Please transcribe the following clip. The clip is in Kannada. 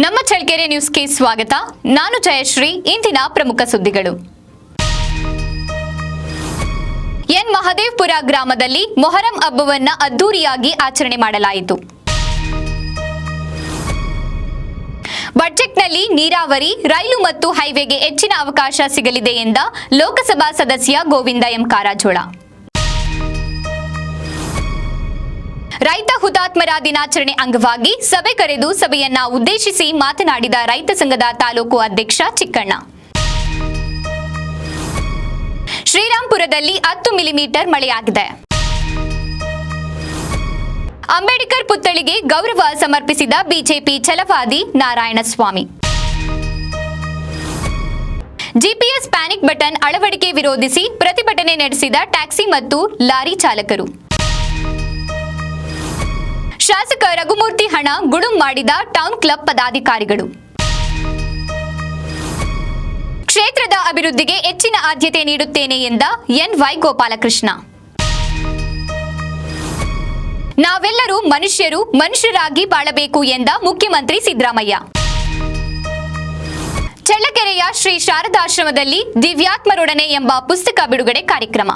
ನಮ್ಮ ಚಳ್ಳಕೆರೆ ನ್ಯೂಸ್ಗೆ ಸ್ವಾಗತ. ನಾನು ಜಯಶ್ರೀ. ಇಂದಿನ ಪ್ರಮುಖ ಸುದ್ದಿಗಳು. ಎನ್ ಮಹದೇವಪುರ ಗ್ರಾಮದಲ್ಲಿ ಮೊಹರಂ ಹಬ್ಬವನ್ನು ಅದ್ದೂರಿಯಾಗಿ ಆಚರಣೆ ಮಾಡಲಾಯಿತು. ಬಜೆಟ್ನಲ್ಲಿ ನೀರಾವರಿ, ರೈಲು ಮತ್ತು ಹೈವೇಗೆ ಹೆಚ್ಚಿನ ಅವಕಾಶ ಸಿಗಲಿದೆ ಎಂದ ಲೋಕಸಭಾ ಸದಸ್ಯ ಗೋವಿಂದ ಎಂ ಕಾರಜೋಳ. ರೈತ ಹುತಾತ್ಮರ ದಿನಾಚರಣೆ ಅಂಗವಾಗಿ ಸಭೆ ಕರೆದು ಸಭೆಯನ್ನ ಉದ್ದೇಶಿಸಿ ಮಾತನಾಡಿದ ರೈತ ಸಂಘದ ತಾಲೂಕು ಅಧ್ಯಕ್ಷ ಚಿಕ್ಕಣ್ಣ. ಶ್ರೀರಾಂಪುರದಲ್ಲಿ 10 ಮಿಲಿಮೀಟರ್ ಮಳೆಯಾಗಿದೆ. ಅಂಬೇಡ್ಕರ್ ಪುತ್ಥಳಿಗೆ ಗೌರವ ಸಮರ್ಪಿಸಿದ ಬಿಜೆಪಿ ಛಲವಾದಿ ನಾರಾಯಣಸ್ವಾಮಿ. ಜಿಪಿಎಸ್ ಪ್ಯಾನಿಕ್ ಬಟನ್ ಅಳವಡಿಕೆ ವಿರೋಧಿಸಿ ಪ್ರತಿಭಟನೆ ನಡೆಸಿದ ಟ್ಯಾಕ್ಸಿ ಮತ್ತು ಲಾರಿ ಚಾಲಕರು. ಶಾಸಕ ರಘುಮೂರ್ತಿ ಹಣ ಗುಡುಂ ಮಾಡಿದ ಟೌನ್ ಕ್ಲಬ್ ಪದಾಧಿಕಾರಿಗಳು. ಕ್ಷೇತ್ರದ ಅಭಿವೃದ್ಧಿಗೆ ಹೆಚ್ಚಿನ ಆದ್ಯತೆ ನೀಡುತ್ತೇನೆ ಎಂದ ಎನ್.ವೈ. ಗೋಪಾಲಕೃಷ್ಣ. ನಾವೆಲ್ಲರೂ ಮನುಷ್ಯರಾಗಿ ಬಾಳಬೇಕು ಎಂದ ಮುಖ್ಯಮಂತ್ರಿ ಸಿದ್ದರಾಮಯ್ಯ. ಚಳ್ಳಕೆರೆಯ ಶ್ರೀ ಶಾರದಾಶ್ರಮದಲ್ಲಿ ದಿವ್ಯಾತ್ಮರೊಡನೆ ಎಂಬ ಪುಸ್ತಕ ಬಿಡುಗಡೆ ಕಾರ್ಯಕ್ರಮ.